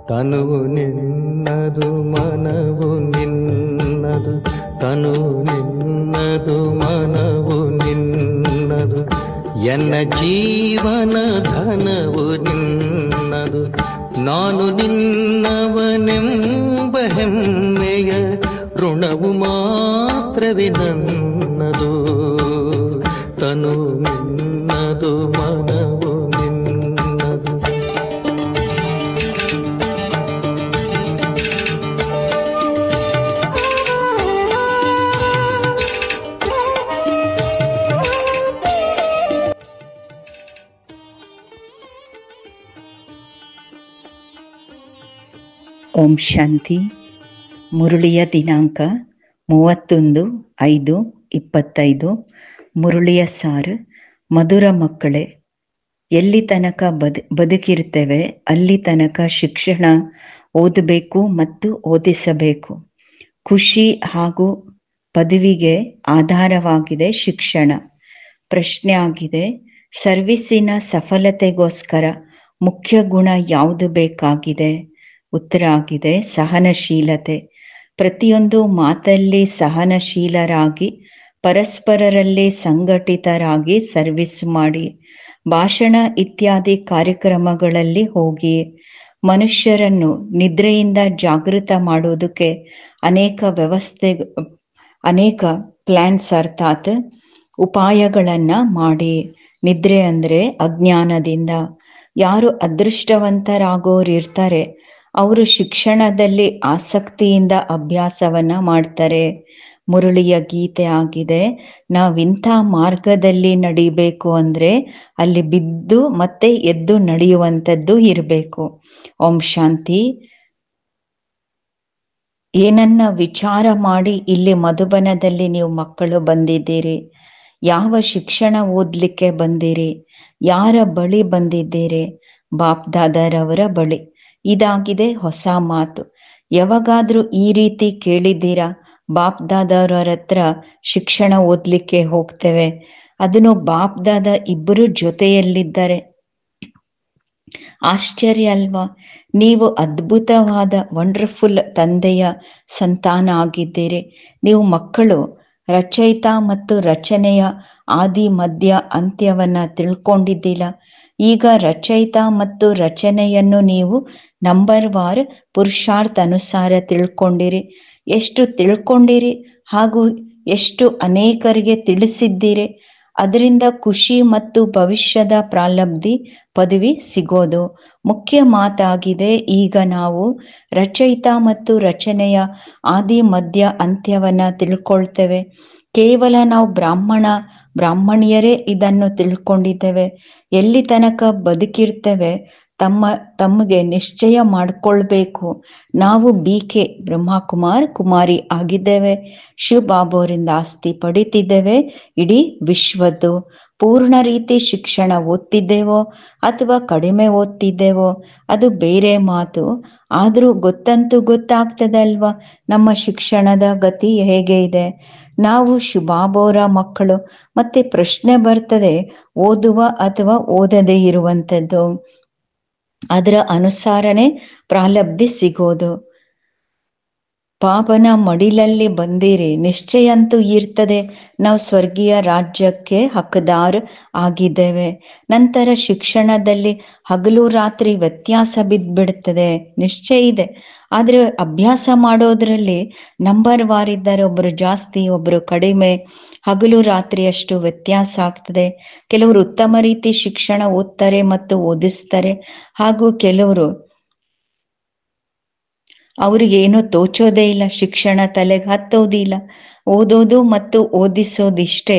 ತನುವು ನಿನ್ನದು ಮನವು ನಿನ್ನದು, ತನುವು ನಿನ್ನದು ಮನವು ನಿನ್ನದು, ಎನ್ನ ಜೀವನ ಧನವು ನಿನ್ನದು. ನಾನು ನಿನ್ನವನೆಂಬ ಹೆಮ್ಮೆಯ ಋಣವು ಮಾತ್ರವೇ ನನ್ನದು. ತನು ನಿನ್ನದು ಮನವು ನಿನ್ನದು. ಓಂ ಶಾಂತಿ. ಮುರುಳಿಯ ದಿನಾಂಕ 31/5/25. ಮುರುಳಿಯ ಸಾರ್: ಮಧುರ ಮಕ್ಕಳೇ, ಎಲ್ಲಿ ತನಕ ಬದುಕಿರ್ತೇವೆ ಅಲ್ಲಿ ತನಕ ಶಿಕ್ಷಣ ಓದಬೇಕು ಮತ್ತು ಓದಿಸಬೇಕು. ಖುಷಿ ಹಾಗೂ ಪದವಿಗೆ ಆಧಾರವಾಗಿದೆ ಶಿಕ್ಷಣ. ಪ್ರಶ್ನೆ ಆಗಿದೆ, ಸರ್ವಿಸಿನ ಸಫಲತೆಗೋಸ್ಕರ ಮುಖ್ಯ ಗುಣ ಯಾವುದು ಬೇಕಾಗಿದೆ? ಉತ್ತರ ಆಗಿದೆ, ಸಹನಶೀಲತೆ. ಪ್ರತಿಯೊಂದು ಮಾತಲ್ಲಿ ಸಹನಶೀಲರಾಗಿ ಪರಸ್ಪರರಲ್ಲಿ ಸಂಘಟಿತರಾಗಿ ಸರ್ವಿಸ್ ಮಾಡಿ. ಭಾಷಣ ಇತ್ಯಾದಿ ಕಾರ್ಯಕ್ರಮಗಳಲ್ಲಿ ಹೋಗಿ ಮನುಷ್ಯರನ್ನು ನಿದ್ರೆಯಿಂದ ಜಾಗೃತ ಮಾಡೋದಕ್ಕೆ ಅನೇಕ ಪ್ಲಾನ್ಸ್ ಅರ್ಥಾತ್ ಉಪಾಯಗಳನ್ನ ಮಾಡಿ. ನಿದ್ರೆ ಅಂದ್ರೆ ಅಜ್ಞಾನದಿಂದ. ಯಾರು ಅದೃಷ್ಟವಂತರಾಗೋರಿರ್ತಾರೆ ಅವರು ಶಿಕ್ಷಣದಲ್ಲಿ ಆಸಕ್ತಿಯಿಂದ ಅಭ್ಯಾಸವನ್ನ ಮಾಡ್ತಾರೆ. ಮುರುಳಿಯ ಗೀತೆ ಆಗಿದೆ, ನಾವಿಂಥ ಮಾರ್ಗದಲ್ಲಿ ನಡಿಬೇಕು ಅಂದ್ರೆ ಅಲ್ಲಿ ಬಿದ್ದು ಮತ್ತೆ ಎದ್ದು ನಡೆಯುವಂಥದ್ದು ಇರಬೇಕು. ಓಂ ಶಾಂತಿ. ಏನನ್ನ ವಿಚಾರ ಮಾಡಿ ಇಲ್ಲಿ ಮಧುಬನದಲ್ಲಿ ನೀವು ಮಕ್ಕಳು ಬಂದಿದ್ದೀರಿ? ಯಾವ ಶಿಕ್ಷಣ ಓದ್ಲಿಕ್ಕೆ ಬಂದಿರಿ? ಯಾರ ಬಳಿ ಬಂದಿದ್ದೀರಿ? ಬಾಪ್ ದಾದಾರವರ ಬಳಿ. ಇದಾಗಿದೆ ಹೊಸ ಮಾತು. ಯಾವಾಗಾದ್ರೂ ಈ ರೀತಿ ಕೇಳಿದ್ದೀರಾ? ಬಾಪ್ ದಾದಾರವರ ಹತ್ರ ಶಿಕ್ಷಣ ಓದ್ಲಿಕ್ಕೆ ಹೋಗ್ತೇವೆ, ಅದನ್ನು ಬಾಪ್ ದಾದಾ ಇಬ್ಬರು ಜೊತೆಯಲ್ಲಿದ್ದಾರೆ. ಆಶ್ಚರ್ಯ ಅಲ್ವಾ? ನೀವು ಅದ್ಭುತವಾದ ವಂಡರ್ಫುಲ್ ತಂದೆಯ ಸಂತಾನ ಆಗಿದ್ದೀರಿ. ನೀವು ಮಕ್ಕಳು ರಚಯಿತ ಮತ್ತು ರಚನೆಯ ಆದಿ ಮಧ್ಯ ಅಂತ್ಯವನ್ನ ತಿಳ್ಕೊಂಡಿದ್ದಿಲ್ಲ. ಈಗ ರಚಯಿತ ಮತ್ತು ರಚನೆಯನ್ನು ನೀವು ನಂಬರ್ ವಾರ್ ಪುರುಷಾರ್ಥ ಅನುಸಾರ ತಿಳ್ಕೊಂಡಿರಿ. ಎಷ್ಟು ತಿಳ್ಕೊಂಡಿರಿ ಹಾಗೂ ಎಷ್ಟು ಅನೇಕರಿಗೆ ತಿಳಿಸಿದ್ದೀರಿ. ಅದರಿಂದ ಖುಷಿ ಮತ್ತು ಭವಿಷ್ಯದ ಪ್ರಾಲಬ್ಧಿ ಪದವಿ ಸಿಗೋದು ಮುಖ್ಯ ಮಾತಾಗಿದೆ. ಈಗ ನಾವು ರಚಯಿತ ಮತ್ತು ರಚನೆಯ ಆದಿ ಮಧ್ಯ ಅಂತ್ಯವನ್ನ ತಿಳ್ಕೊಳ್ತೇವೆ. ಕೇವಲ ನಾವು ಬ್ರಾಹ್ಮಣಿಯರೇ ಇದನ್ನು ತಿಳ್ಕೊಂಡಿದ್ದೇವೆ. ಎಲ್ಲಿ ತನಕ ಬದುಕಿರ್ತೇವೆ ತಮಗೆ ನಿಶ್ಚಯ ಮಾಡ್ಕೊಳ್ಬೇಕು. ನಾವು BK ಬ್ರಹ್ಮಕುಮಾರ್ ಕುಮಾರಿ ಆಗಿದ್ದೇವೆ. ಶಿವ್ ಬಾಬೋರಿಂದ ಆಸ್ತಿ ಪಡಿತಿದ್ದೇವೆ. ಇಡೀ ವಿಶ್ವದ್ದು ಪೂರ್ಣ ರೀತಿ ಶಿಕ್ಷಣ ಓದ್ತಿದ್ದೇವೋ ಅಥವಾ ಕಡಿಮೆ ಓದ್ತಿದ್ದೇವೋ ಅದು ಬೇರೆ ಮಾತು. ಆದ್ರೂ ಗೊತ್ತಾಗ್ತದಲ್ವಾ ನಮ್ಮ ಶಿಕ್ಷಣದ ಗತಿ ಹೇಗೆ ಇದೆ. ನಾವು ಶಿವಬಾಬೋರ ಮಕ್ಕಳು. ಮತ್ತೆ ಪ್ರಶ್ನೆ ಬರ್ತದೆ, ಓದುವ ಅಥವಾ ಓದದೇ ಇರುವಂಥದ್ದು. ಅದರ ಅನುಸಾರನೇ ಪ್ರಾಲಬ್ಧಿ ಸಿಗೋದು. ಪಾಪನ ಮಡಿಲಲ್ಲಿ ಬಂದಿರಿ, ನಿಶ್ಚಯ ಅಂತೂ ಇರ್ತದೆ ನಾವು ಸ್ವರ್ಗೀಯ ರಾಜ್ಯಕ್ಕೆ ಹಕ್ಕದಾರ್ ಆಗಿದ್ದೇವೆ. ನಂತರ ಶಿಕ್ಷಣದಲ್ಲಿ ಹಗಲು ರಾತ್ರಿ ವ್ಯತ್ಯಾಸ ಬಿದ್ದ್ಬಿಡ್ತದೆ, ನಿಶ್ಚಯ ಇದೆ. ಆದ್ರೆ ಅಭ್ಯಾಸ ಮಾಡೋದ್ರಲ್ಲಿ ನಂಬರ್ ವಾರ್ ಇದ್ದಾರೆ, ಒಬ್ರು ಜಾಸ್ತಿ ಒಬ್ರು ಕಡಿಮೆ. ಹಗಲು ರಾತ್ರಿ ಅಷ್ಟು ವ್ಯತ್ಯಾಸ ಆಗ್ತದೆ. ಕೆಲವರು ಉತ್ತಮ ರೀತಿ ಶಿಕ್ಷಣ ಓದ್ತಾರೆ ಮತ್ತು ಓದಿಸ್ತಾರೆ, ಹಾಗೂ ಕೆಲವರು ಅವ್ರಿಗೇನು ತೋಚೋದೇ ಇಲ್ಲ, ಶಿಕ್ಷಣ ತಲೆಗೆ ಹತ್ತೋದಿಲ್ಲ. ಓದೋದು ಮತ್ತು ಓದಿಸೋದಿಷ್ಟೇ,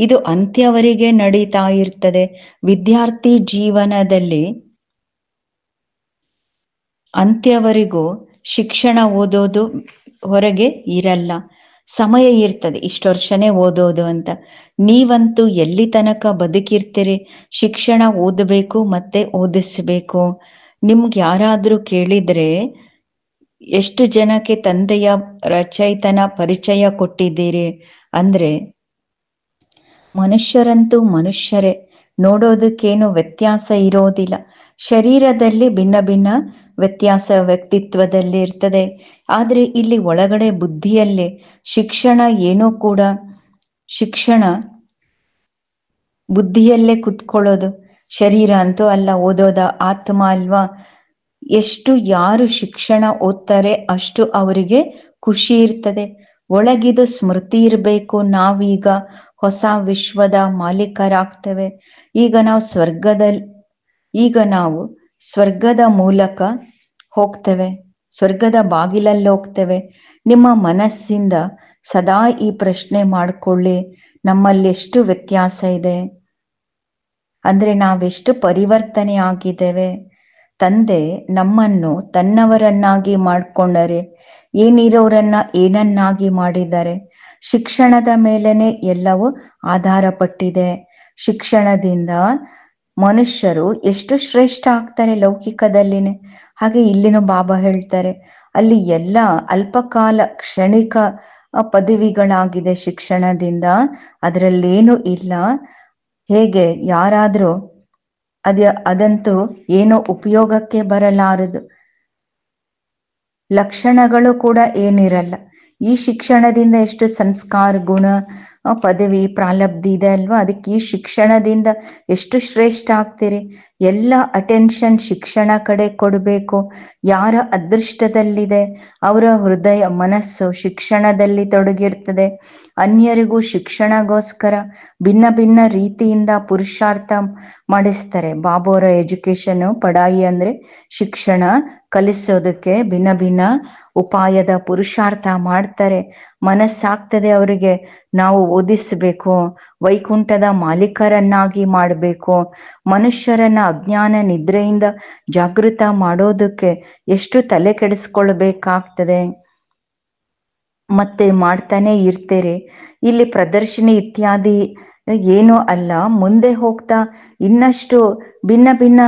ಇದು ಅಂತ್ಯವರೆಗೆ ನಡೀತಾ ಇರ್ತದೆ. ವಿದ್ಯಾರ್ಥಿ ಜೀವನದಲ್ಲಿ ಅಂತ್ಯವರೆಗೂ ಶಿಕ್ಷಣ ಓದೋದು ಹೊರಗೆ ಇರಲ್ಲ. ಸಮಯ ಇರ್ತದೆ, ಇಷ್ಟು ವರ್ಷನೇ ಓದೋದು ಅಂತ. ನೀವಂತೂ ಎಲ್ಲಿ ತನಕ ಬದುಕಿರ್ತೀರಿ ಶಿಕ್ಷಣ ಓದಬೇಕು ಮತ್ತೆ ಓದಿಸ್ಬೇಕು. ನಿಮ್ಗೆ ಯಾರಾದ್ರೂ ಕೇಳಿದ್ರೆ ಎಷ್ಟು ಜನಕ್ಕೆ ತಂದೆಯ ರಚಯಿತನ ಪರಿಚಯ ಕೊಟ್ಟಿದ್ದೀರಿ ಅಂದ್ರೆ, ಮನುಷ್ಯರಂತೂ ಮನುಷ್ಯರೇ, ನೋಡೋದಕ್ಕೇನು ವ್ಯತ್ಯಾಸ ಇರೋದಿಲ್ಲ. ಶರೀರದಲ್ಲಿ ಭಿನ್ನ ಭಿನ್ನ ವ್ಯತ್ಯಾಸ ವ್ಯಕ್ತಿತ್ವದಲ್ಲಿ ಇರ್ತದೆ. ಆದ್ರೆ ಇಲ್ಲಿ ಒಳಗಡೆ ಬುದ್ಧಿಯಲ್ಲಿ ಶಿಕ್ಷಣ ಏನೋ ಕೂಡ ಶಿಕ್ಷಣ ಬುದ್ಧಿಯಲ್ಲೇ ಕುತ್ಕೊಳ್ಳೋದು. ಶರೀರ ಅಂತೂ ಅಲ್ಲ, ಓದೋದ ಆತ್ಮ ಅಲ್ವಾ. ಎಷ್ಟು ಯಾರು ಶಿಕ್ಷಣ ಓದ್ತಾರೆ ಅಷ್ಟು ಅವರಿಗೆ ಖುಷಿ ಇರ್ತದೆ. ಒಳಗಿದು ಸ್ಮೃತಿ ಇರಬೇಕು, ನಾವೀಗ ಹೊಸ ವಿಶ್ವದ ಮಾಲೀಕರಾಗ್ತೇವೆ. ಈಗ ನಾವು ಸ್ವರ್ಗದ ಮೂಲಕ ಹೋಗ್ತೇವೆ, ಸ್ವರ್ಗದ ಬಾಗಿಲಲ್ಲಿ ಹೋಗ್ತೇವೆ. ನಿಮ್ಮ ಮನಸ್ಸಿಂದ ಸದಾ ಈ ಪ್ರಶ್ನೆ ಮಾಡ್ಕೊಳ್ಳಿ, ನಮ್ಮಲ್ಲಿ ಎಷ್ಟು ವ್ಯತ್ಯಾಸ ಇದೆ, ಅಂದ್ರೆ ನಾವೆಷ್ಟು ಪರಿವರ್ತನೆ ಆಗಿದ್ದೇವೆ. ತಂದೆ ನಮ್ಮನ್ನು ತನ್ನವರನ್ನಾಗಿ ಮಾಡ್ಕೊಂಡರೆ, ಏನಿರೋರನ್ನ ಏನನ್ನಾಗಿ ಮಾಡಿದ್ದಾರೆ. ಶಿಕ್ಷಣದ ಮೇಲೇನೆ ಎಲ್ಲವೂ ಆಧಾರ ಪಟ್ಟಿದೆ. ಶಿಕ್ಷಣದಿಂದ ಮನುಷ್ಯರು ಎಷ್ಟು ಶ್ರೇಷ್ಠ ಆಗ್ತಾರೆ ಲೌಕಿಕದಲ್ಲಿನೇ. ಹಾಗೆ ಇಲ್ಲಿನೂ ಬಾಬಾ ಹೇಳ್ತಾರೆ, ಅಲ್ಲಿ ಎಲ್ಲ ಅಲ್ಪಕಾಲ ಕ್ಷಣಿಕ ಪದವಿಗಳಾಗಿದೆ ಶಿಕ್ಷಣದಿಂದ, ಅದರಲ್ಲೇನು ಇಲ್ಲ. ಹೇಗೆ ಯಾರಾದ್ರೂ ಅದಂತೂ ಏನೋ ಉಪಯೋಗಕ್ಕೆ ಬರಲಾರದು, ಲಕ್ಷಣಗಳು ಕೂಡ ಏನಿರಲ್ಲ. ಈ ಶಿಕ್ಷಣದಿಂದ ಎಷ್ಟು ಸಂಸ್ಕಾರ, ಗುಣ, ಪದವಿ, ಪ್ರಾಲಬ್ಧಿ ಇದೆ ಅಲ್ವಾ, ಅದಕ್ಕೆ ಈ ಶಿಕ್ಷಣದಿಂದ ಎಷ್ಟು ಶ್ರೇಷ್ಠ ಆಗ್ತೀರಿ. ಎಲ್ಲ ಅಟೆನ್ಷನ್ ಶಿಕ್ಷಣ ಕಡೆ ಕೊಡಬೇಕು. ಯಾರ ಅದೃಷ್ಟದಲ್ಲಿದೆ ಅವರ ಹೃದಯ ಮನಸ್ಸು ಶಿಕ್ಷಣದಲ್ಲಿ ತೊಡಗಿರ್ತದೆ. ಅನ್ಯರಿಗೂ ಶಿಕ್ಷಣಗೋಸ್ಕರ ಭಿನ್ನ ಭಿನ್ನ ರೀತಿಯಿಂದ ಪುರುಷಾರ್ಥ ಮಾಡಿಸ್ತಾರೆ. ಬಾಬೋರ ಎಜುಕೇಶನ್ ಪಡಾಯಿ ಅಂದ್ರೆ ಶಿಕ್ಷಣ ಕಲಿಸೋದಕ್ಕೆ ಭಿನ್ನ ಭಿನ್ನ ಉಪಾಯದ ಪುರುಷಾರ್ಥ ಮಾಡ್ತಾರೆ. ಮನಸ್ಸಾಗ್ತದೆ ಅವರಿಗೆ, ನಾವು ಓದಿಸ್ಬೇಕು, ವೈಕುಂಠದ ಮಾಲೀಕರನ್ನಾಗಿ ಮಾಡಬೇಕು, ಮನುಷ್ಯರನ್ನ ಅಜ್ಞಾನ ನಿದ್ರೆಯಿಂದ ಜಾಗೃತ ಮಾಡೋದಕ್ಕೆ ಎಷ್ಟು ತಲೆ ಕೆಡಿಸ್ಕೊಳ್ಬೇಕಾಗ್ತದೆ. ಮತ್ತೆ ಮಾಡ್ತಾನೆ ಇರ್ತೀರಿ. ಇಲ್ಲಿ ಪ್ರದರ್ಶನಿ ಇತ್ಯಾದಿ ಏನೂ ಅಲ್ಲ. ಮುಂದೆ ಹೋಗ್ತಾ ಇನ್ನಷ್ಟು ಭಿನ್ನ ಭಿನ್ನ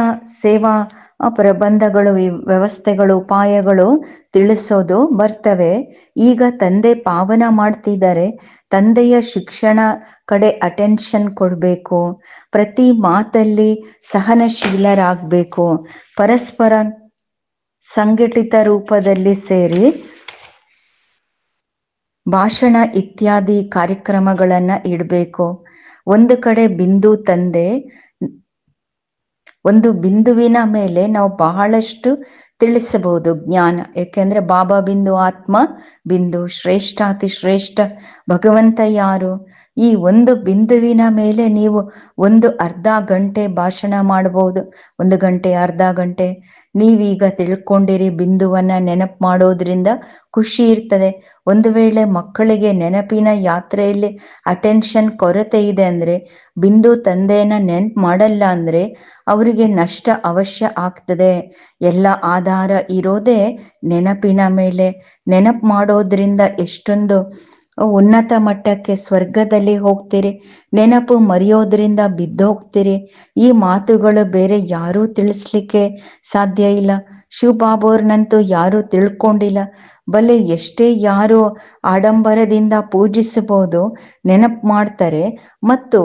ಸೇವಾ ಪ್ರಬಂಧಗಳು, ವ್ಯವಸ್ಥೆಗಳು, ಉಪಾಯಗಳು ತಿಳಿಸೋದು ಬರ್ತವೆ. ಈಗ ತಂದೆ ಪಾವನ ಮಾಡ್ತಿದ್ದಾರೆ. ತಂದೆಯ ಶಿಕ್ಷಣ ಕಡೆ ಅಟೆನ್ಷನ್ ಕೊಡಬೇಕು. ಪ್ರತಿ ಮಾತಲ್ಲಿ ಸಹನಶೀಲರಾಗಬೇಕು. ಪರಸ್ಪರ ಸಂಘಟಿತ ರೂಪದಲ್ಲಿ ಸೇರಿ ಭಾಷಣ ಇತ್ಯಾದಿ ಕಾರ್ಯಕ್ರಮಗಳನ್ನ ಇಡಬೇಕು. ಒಂದು ಕಡೆ ಬಿಂದು ತಂದೆ, ಒಂದು ಬಿಂದುವಿನ ಮೇಲೆ ನಾವು ಬಹಳಷ್ಟು ತಿಳಿಸಬಹುದು ಜ್ಞಾನ. ಯಾಕೆಂದ್ರೆ ಬಾಬಾ ಬಿಂದು, ಆತ್ಮ ಬಿಂದು, ಶ್ರೇಷ್ಠ ಅತಿ ಶ್ರೇಷ್ಠ ಭಗವಂತ ಯಾರು. ಈ ಒಂದು ಬಿಂದುವಿನ ಮೇಲೆ ನೀವು ಒಂದು ಅರ್ಧ ಗಂಟೆ ಭಾಷಣ ಮಾಡಬಹುದು. 1 ಗಂಟೆ, ಅರ್ಧ ಗಂಟೆ. ನೀವೀಗ ತಿಳ್ಕೊಂಡಿರಿ, ಬಿಂದುವನ್ನ ನೆನಪು ಮಾಡೋದ್ರಿಂದ ಖುಷಿ ಇರ್ತದೆ. ಒಂದು ವೇಳೆ ಮಕ್ಕಳಿಗೆ ನೆನಪಿನ ಯಾತ್ರೆಯಲ್ಲಿ ಅಟೆನ್ಷನ್ ಕೊರತೆ ಇದೆ ಅಂದ್ರೆ, ಬಿಂದು ತಂದೆಯನ್ನ ನೆನಪು ಮಾಡಲ್ಲ ಅಂದ್ರೆ ಅವರಿಗೆ ನಷ್ಟ ಅವಶ್ಯ ಆಗ್ತದೆ. ಎಲ್ಲ ಆಧಾರ ಇರೋದೇ ನೆನಪಿನ ಮೇಲೆ. ನೆನಪು ಮಾಡೋದ್ರಿಂದ ಎಷ್ಟೊಂದು ಉನ್ನತ ಮಟ್ಟಕ್ಕೆ ಸ್ವರ್ಗದಲ್ಲಿ ಹೋಗ್ತೀರಿ. ನೆನಪು ಮರೆಯೋದ್ರಿಂದ ಬಿದ್ದೋಗ್ತೀರಿ. ಈ ಮಾತುಗಳು ಬೇರೆ ಯಾರೂ ತಿಳಿಸ್ಲಿಕ್ಕೆ ಸಾಧ್ಯ ಇಲ್ಲ. ಶಿವಬಾಬೋರ್ನಂತೂ ಯಾರೂ ತಿಳ್ಕೊಂಡಿಲ್ಲ. ಬಲೆ ಎಷ್ಟೇ ಯಾರು ಆಡಂಬರದಿಂದ ಪೂಜಿಸಬಹುದು, ನೆನಪು ಮಾಡ್ತಾರೆ ಮತ್ತು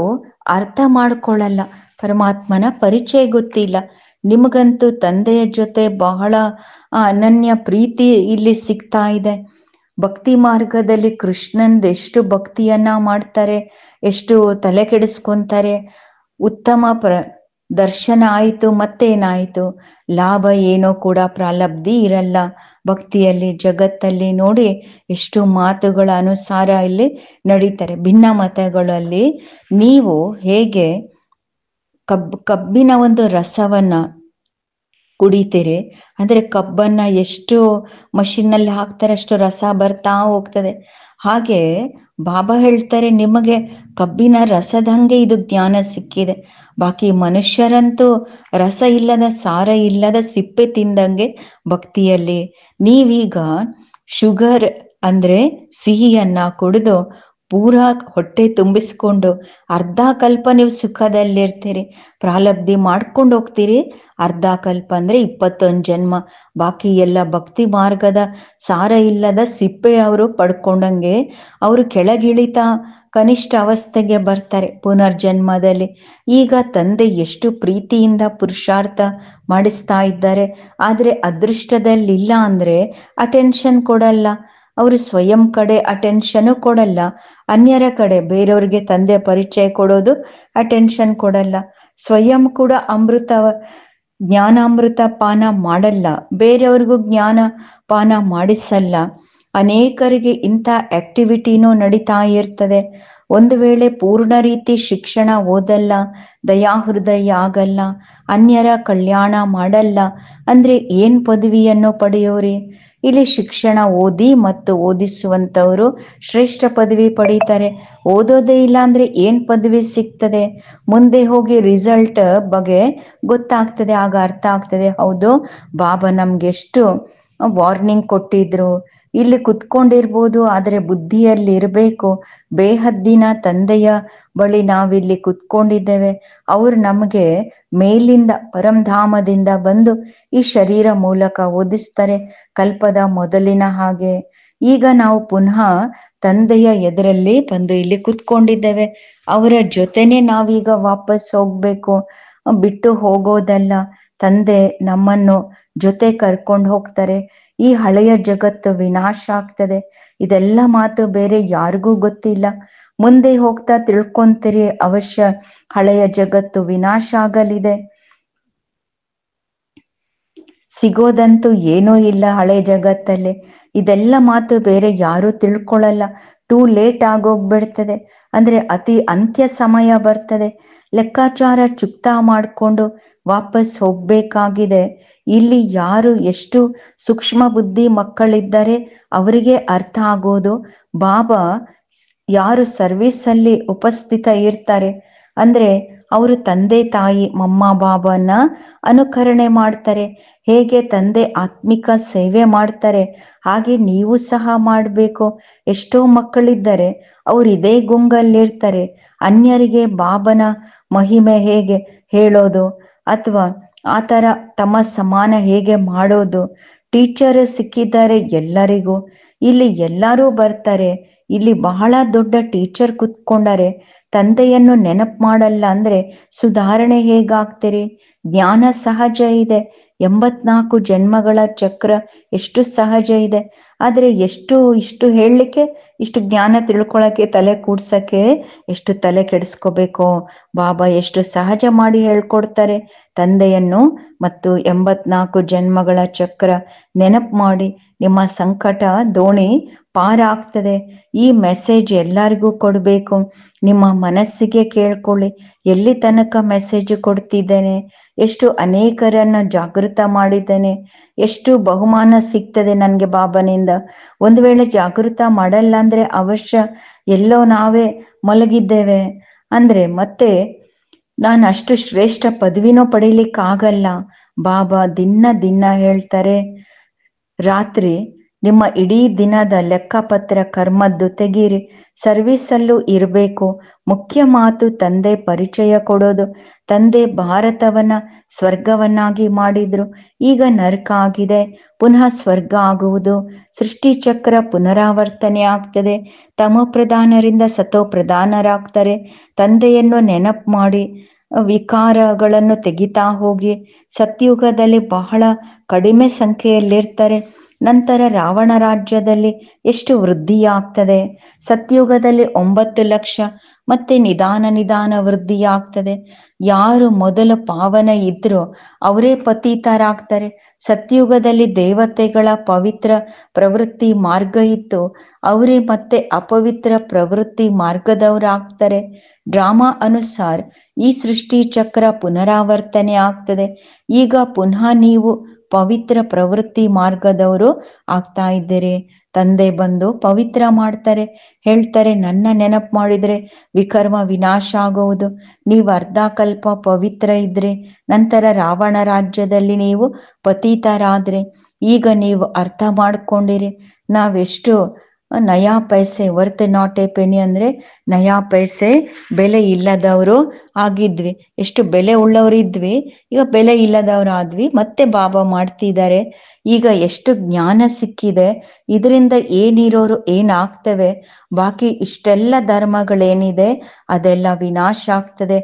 ಅರ್ಥ ಮಾಡ್ಕೊಳ್ಳಲ್ಲ. ಪರಮಾತ್ಮನ ಪರಿಚಯ ಗೊತ್ತಿಲ್ಲ. ನಿಮಗಂತೂ ತಂದೆಯ ಜೊತೆ ಬಹಳ ಅನನ್ಯ ಪ್ರೀತಿ ಇಲ್ಲಿ ಸಿಗ್ತಾ ಇದೆ. ಭಕ್ತಿ ಮಾರ್ಗದಲ್ಲಿ ಕೃಷ್ಣಂದು ಎಷ್ಟು ಭಕ್ತಿಯನ್ನ ಮಾಡ್ತಾರೆ, ಎಷ್ಟು ತಲೆ ಕೆಡಿಸ್ಕೊಂತಾರೆ. ಉತ್ತಮ ದರ್ಶನ ಆಯಿತು, ಮತ್ತೇನಾಯಿತು? ಲಾಭ ಏನೋ ಕೂಡ ಪ್ರಾಲಬ್ಧಿ ಇರಲ್ಲ ಭಕ್ತಿಯಲ್ಲಿ. ಜಗತ್ತಲ್ಲಿ ನೋಡಿ ಎಷ್ಟು ಮಾತುಗಳ ಅನುಸಾರ ಇಲ್ಲಿ ನಡೀತಾರೆ. ಭಿನ್ನ ಮತಗಳಲ್ಲಿ ನೀವು ಹೇಗೆ ಕಬ್ಬಿನ ಒಂದು ರಸವನ್ನ ಕುಡಿತೀರಿ, ಅಂದ್ರೆ ಕಬ್ಬನ್ನ ಎಷ್ಟು ಮಷಿನ್ನಲ್ಲಿ ಹಾಕ್ತಾರೆ ಅಷ್ಟು ರಸ ಬರ್ತಾ ಹೋಗ್ತದೆ. ಹಾಗೆ ಬಾಬಾ ಹೇಳ್ತಾರೆ, ನಿಮಗೆ ಕಬ್ಬಿನ ರಸದಂಗೆ ಇದು ಜ್ಞಾನ ಸಿಕ್ಕಿದೆ. ಬಾಕಿ ಮನುಷ್ಯರಂತೂ ರಸ ಇಲ್ಲದ, ಸಾರ ಇಲ್ಲದ ಸಿಪ್ಪೆ ತಿಂದಂಗೆ ಭಕ್ತಿಯಲ್ಲಿ. ನೀವೀಗ ಶುಗರ್ ಅಂದ್ರೆ ಸಿಹಿಯನ್ನ ಕುಡಿದು ಪೂರಾ ಹೊಟ್ಟೆ ತುಂಬಿಸ್ಕೊಂಡು ಅರ್ಧ ಕಲ್ಪ ನೀವು ಸುಖದಲ್ಲಿರ್ತೀರಿ. ಪ್ರಾಲಬ್ಧಿ ಮಾಡ್ಕೊಂಡು ಹೋಗ್ತೀರಿ. ಅರ್ಧ ಕಲ್ಪ ಅಂದ್ರೆ 21 ಜನ್ಮ. ಬಾಕಿ ಎಲ್ಲ ಭಕ್ತಿ ಮಾರ್ಗದ ಸಾರ ಇಲ್ಲದ ಸಿಪ್ಪೆ ಅವರು ಪಡ್ಕೊಂಡಂಗೆ ಅವರು ಕೆಳಗಿಳಿತಾ ಕನಿಷ್ಠ ಅವಸ್ಥೆಗೆ ಬರ್ತಾರೆ ಪುನರ್ಜನ್ಮದಲ್ಲಿ. ಈಗ ತಂದೆ ಎಷ್ಟು ಪ್ರೀತಿಯಿಂದ ಪುರುಷಾರ್ಥ ಮಾಡಿಸ್ತಾ ಇದ್ದಾರೆ, ಆದ್ರೆ ಅದೃಷ್ಟದಲ್ಲಿಲ್ಲ ಅಂದ್ರೆ ಅಟೆನ್ಷನ್ ಕೊಡಲ್ಲ. ಅವರು ಸ್ವಯಂ ಕಡೆ ಅಟೆನ್ಷನ್ ಕೊಡಲ್ಲ, ಅನ್ಯರ ಕಡೆ ಬೇರೆಯವ್ರಿಗೆ ತಂದೆ ಪರಿಚಯ ಕೊಡೋದು ಅಟೆನ್ಷನ್ ಕೊಡಲ್ಲ. ಸ್ವಯಂ ಕೂಡ ಜ್ಞಾನಾಮೃತ ಪಾನ ಮಾಡಲ್ಲ, ಬೇರೆಯವ್ರಿಗೂ ಜ್ಞಾನ ಪಾನ ಮಾಡಿಸಲ್ಲ. ಅನೇಕರಿಗೆ ಇಂಥ ಆಕ್ಟಿವಿಟಿನೂ ನಡೀತಾ ಇರ್ತದೆ. ಒಂದು ವೇಳೆ ಪೂರ್ಣ ರೀತಿ ಶಿಕ್ಷಣ ಓದಲ್ಲ, ದಯಾಹೃದಯ ಆಗಲ್ಲ, ಅನ್ಯರ ಕಲ್ಯಾಣ ಮಾಡಲ್ಲ ಅಂದ್ರೆ ಏನ್ ಪದವಿಯನ್ನು ಪಡೆಯೋರಿ? ಇಲ್ಲಿ ಶಿಕ್ಷಣ ಓದಿ ಮತ್ತು ಓದಿಸುವಂತವರು ಶ್ರೇಷ್ಠ ಪದವಿ ಪಡೀತಾರೆ. ಓದೋದೇ ಇಲ್ಲ ಅಂದ್ರೆ ಏನ್ ಪದವಿ ಸಿಗ್ತದೆ? ಮುಂದೆ ಹೋಗಿ ರಿಸಲ್ಟ್ ಬಗ್ಗೆ ಗೊತ್ತಾಗ್ತದೆ, ಆಗ ಅರ್ಥ ಆಗ್ತದೆ, ಹೌದು ಬಾಬಾ ನಮ್ಗೆಷ್ಟು ವಾರ್ನಿಂಗ್ ಕೊಟ್ಟಿದ್ರು. ಇಲ್ಲಿ ಕುತ್ಕೊಂಡಿರ್ಬೋದು, ಆದ್ರೆ ಬುದ್ಧಿಯಲ್ಲಿ ಇರಬೇಕು. ಬೇಹದ್ದಿನ ತಂದೆಯ ಬಳಿ ನಾವಿಲ್ಲಿ ಕುತ್ಕೊಂಡಿದ್ದೇವೆ. ಅವರು ನಮಗೆ ಮೇಲಿಂದ ಪರಂಧಾಮದಿಂದ ಬಂದು ಈ ಶರೀರ ಮೂಲಕ ಓದಿಸ್ತಾರೆ, ಕಲ್ಪದ ಮೊದಲಿನ ಹಾಗೆ. ಈಗ ನಾವು ಪುನಃ ತಂದೆಯ ಎದುರಲ್ಲಿ ಬಂದು ಇಲ್ಲಿ ಕುತ್ಕೊಂಡಿದ್ದೇವೆ. ಅವರ ಜೊತೆನೆ ನಾವೀಗ ವಾಪಸ್ ಹೋಗ್ಬೇಕು, ಬಿಟ್ಟು ಹೋಗೋದಲ್ಲ. ತಂದೆ ನಮ್ಮನ್ನು ಜೊತೆ ಕರ್ಕೊಂಡು ಹೋಗ್ತಾರೆ. ಈ ಹಳೆಯ ಜಗತ್ತು ವಿನಾಶ ಆಗ್ತದೆ. ಇದೆಲ್ಲ ಮಾತು ಬೇರೆ ಯಾರಿಗೂ ಗೊತ್ತಿಲ್ಲ. ಮುಂದೆ ಹೋಗ್ತಾ ತಿಳ್ಕೊಂತೀರಿ, ಅವಶ್ಯ ಹಳೆಯ ಜಗತ್ತು ವಿನಾಶ ಆಗಲಿದೆ. ಸಿಗೋದಂತೂ ಏನೂ ಇಲ್ಲ ಹಳೆ ಜಗತ್ತಲ್ಲಿ. ಇದೆಲ್ಲ ಮಾತು ಬೇರೆ ಯಾರು ತಿಳ್ಕೊಳ್ಳಲ್ಲ. ಟೂ ಲೇಟ್ ಆಗೋಗ್ಬಿಡ್ತದೆ, ಅಂದ್ರೆ ಅತಿ ಅಂತ್ಯ ಸಮಯ ಬರ್ತದೆ. ಲೆಕ್ಕಾಚಾರ ಚುಕ್ತಾ ಮಾಡಿಕೊಂಡು ವಾಪಸ್ ಹೋಗ್ಬೇಕಾಗಿದೆ. ಇಲ್ಲಿ ಯಾರು ಎಷ್ಟು ಸೂಕ್ಷ್ಮ ಬುದ್ಧಿ ಮಕ್ಕಳಿದ್ದಾರೆ ಅವರಿಗೆ ಅರ್ಥ ಆಗೋದು, ಬಾಬಾ ಯಾರು ಸರ್ವಿಸ್ ಅಲ್ಲಿ ಉಪಸ್ಥಿತ ಇರ್ತಾರೆ ಅಂದ್ರೆ ಅವರು ತಂದೆ ತಾಯಿ ಮಮ್ಮ ಬಾಬಾನ ಅನುಕರಣೆ ಮಾಡ್ತಾರೆ. ಹೇಗೆ ತಂದೆ ಆತ್ಮಿಕ ಸೇವೆ ಮಾಡ್ತಾರೆ ಹಾಗೆ ನೀವು ಸಹ ಮಾಡಬೇಕು. ಎಷ್ಟೋ ಮಕ್ಕಳಿದ್ದಾರೆ, ಅವ್ರು ಇದೇ ಗುಂಗಲ್ಲಿರ್ತಾರೆ. ಅನ್ಯರಿಗೆ ಬಾಬನ ಮಹಿಮೆ ಹೇಗೆ ಹೇಳೋದು ಅಥವಾ ಆತರ ತಮ್ಮ ಸಮಾನ ಹೇಗೆ ಮಾಡೋದು. ಟೀಚರ್ ಸಿಕ್ಕಿದ್ದಾರೆ ಎಲ್ಲರಿಗೂ, ಇಲ್ಲಿ ಎಲ್ಲರೂ ಬರ್ತಾರೆ. ಇಲ್ಲಿ ಬಹಳ ದೊಡ್ಡ ಟೀಚರ್ ಕುತ್ಕೊಂಡಾರೆ. ತಂದೆಯನ್ನು ನೆನಪು ಮಾಡಲ್ಲ ಅಂದ್ರೆ ಸುಧಾರಣೆ ಹೇಗಾಗ್ತೀರಿ? ಜ್ಞಾನ ಸಹಜ ಇದೆ, 84 ಜನ್ಮಗಳ ಚಕ್ರ ಎಷ್ಟು ಸಹಜ ಇದೆ. ಆದ್ರೆ ಇಷ್ಟು ಹೇಳಲಿಕ್ಕೆ, ಇಷ್ಟು ಜ್ಞಾನ ತಿಳ್ಕೊಳಕ್ಕೆ, ತಲೆ ಕೂಡ್ಸಕ್ಕೆ ಎಷ್ಟು ತಲೆ ಕೆಡಿಸ್ಕೋಬೇಕು. ಬಾಬಾ ಎಷ್ಟು ಸಹಜ ಮಾಡಿ ಹೇಳ್ಕೊಡ್ತಾರೆ ತಂದೆಯನ್ನು. ಮತ್ತು 84 ಜನ್ಮಗಳ ಚಕ್ರ ನೆನಪು ಮಾಡಿ, ನಿಮ್ಮ ಸಂಕಟ ದೋಣಿ ಪಾರ ಆಗ್ತದೆ. ಈ ಮೆಸೇಜ್ ಎಲ್ಲರಿಗೂ ಕೊಡಬೇಕು. ನಿಮ್ಮ ಮನಸ್ಸಿಗೆ ಕೇಳ್ಕೊಳ್ಳಿ, ಎಲ್ಲಿ ತನಕ ಮೆಸೇಜ್ ಕೊಡ್ತಿದ್ದೇನೆ, ಎಷ್ಟು ಅನೇಕರನ್ನ ಜಾಗೃತ ಮಾಡಿದ್ದೇನೆ, ಎಷ್ಟು ಬಹುಮಾನ ಸಿಗ್ತದೆ ನನಗೆ ಬಾಬನಿಂದ. ಒಂದು ವೇಳೆ ಜಾಗೃತ ಮಾಡಲ್ಲ ಅಂದ್ರೆ ಅವಶ್ಯ ಎಲ್ಲೋ ನಾವೇ ಮಲಗಿದ್ದೇವೆ ಅಂದ್ರೆ ಮತ್ತೆ ನಾನು ಅಷ್ಟು ಶ್ರೇಷ್ಠ ಪದವಿನೂ ಪಡೀಲಿಕ್ಕಾಗಲ್ಲ. ಬಾಬಾ ದಿನ ಹೇಳ್ತಾರೆ, ರಾತ್ರಿ ನಿಮ್ಮ ಇಡೀ ದಿನದ ಲೆಕ್ಕಪತ್ರ ಕರ್ಮದ್ದು ತೆಗೀರಿ, ಸರ್ವಿಸಲ್ಲೂ ಇರಬೇಕು. ಮುಖ್ಯ ಮಾತು ತಂದೆ ಪರಿಚಯ ಕೊಡೋದು. ತಂದೆ ಭಾರತವನ್ನ ಸ್ವರ್ಗವನ್ನಾಗಿ ಮಾಡಿದ್ರು, ಈಗ ನರಕ ಆಗಿದೆ, ಪುನಃ ಸ್ವರ್ಗ ಆಗುವುದು. ಸೃಷ್ಟಿ ಚಕ್ರ ಪುನರಾವರ್ತನೆ ಆಗ್ತದೆ. ತಮೋ ಪ್ರಧಾನರಿಂದ ಸತೋ ಪ್ರಧಾನರಾಗ್ತಾರೆ. ತಂದೆಯನ್ನು ನೆನಪು ಮಾಡಿ ವಿಕಾರಗಳನ್ನು ತೆಗಿತಾ ಹೋಗಿ. ಸತ್ಯುಗದಲ್ಲಿ ಬಹಳ ಕಡಿಮೆ ಸಂಖ್ಯೆಯಲ್ಲಿರ್ತಾರೆ. ನಂತರ ರಾವಣ ರಾಜ್ಯದಲ್ಲಿ ಎಷ್ಟು ವೃದ್ಧಿಯಾಗ್ತದೆ. ಸತ್ಯುಗದಲ್ಲಿ 9 ಲಕ್ಷ, ಮತ್ತೆ ನಿಧಾನ ವೃದ್ಧಿಯಾಗ್ತದೆ. ಯಾರು ಮೊದಲು ಪಾವನ ಇದ್ರೋ ಅವರೇ ಪತೀತರಾಗ್ತಾರೆ. ಸತ್ಯುಗದಲ್ಲಿ ದೇವತೆಗಳ ಪವಿತ್ರ ಪ್ರವೃತ್ತಿ ಮಾರ್ಗ ಇತ್ತು, ಅವರೇ ಮತ್ತೆ ಅಪವಿತ್ರ ಪ್ರವೃತ್ತಿ ಮಾರ್ಗದವರಾಗ್ತಾರೆ. ಡ್ರಾಮಾ ಅನುಸಾರ ಈ ಸೃಷ್ಟಿ ಚಕ್ರ ಪುನರಾವರ್ತನೆ ಆಗ್ತದೆ. ಈಗ ಪುನಃ ನೀವು ಪವಿತ್ರ ಪ್ರವೃತ್ತಿ ಮಾರ್ಗದವರು ಆಗ್ತಾ ಇದ್ದೀರಿ. ತಂದೆ ಬಂದು ಪವಿತ್ರ ಮಾಡ್ತಾರೆ, ಹೇಳ್ತಾರೆ ನನ್ನ ನೆನಪು ಮಾಡಿದ್ರೆ ವಿಕರ್ಮ ವಿನಾಶ ಆಗುವುದು. ನೀವು ಅರ್ಧ ಕಲ್ಪ ಪವಿತ್ರ ಇದ್ರೆ ನಂತರ ರಾವಣ ರಾಜ್ಯದಲ್ಲಿ ನೀವು ಪತೀತರಾದ್ರೆ. ಈಗ ನೀವು ಅರ್ಥ ಮಾಡ್ಕೊಂಡಿರಿ ನಾವೆಷ್ಟು ನಯಾ ಪೈಸೆ ವರ್ತ್ ನಾಟ್ ಎ ಪೆನಿ ಅಂದ್ರೆ ನಯಾ ಪೈಸೆ ಬೆಲೆ ಇಲ್ಲದವರು ಆಗಿದ್ವಿ. ಎಷ್ಟು ಬೆಲೆ ಉಳ್ಳವರು ಇದ್ವಿ, ಈಗ ಬೆಲೆ ಇಲ್ಲದವ್ರು ಆದ್ವಿ. ಮತ್ತೆ ಬಾಬಾ ಮಾಡ್ತಿದ್ದಾರೆ. ಈಗ ಎಷ್ಟು ಜ್ಞಾನ ಸಿಕ್ಕಿದೆ, ಇದರಿಂದ ಏನಿರೋರು ಏನಾಗ್ತವೆ, ಬಾಕಿ ಇಷ್ಟೆಲ್ಲ ಧರ್ಮಗಳೇನಿದೆ ಅದೆಲ್ಲ ವಿನಾಶ ಆಗ್ತದೆ.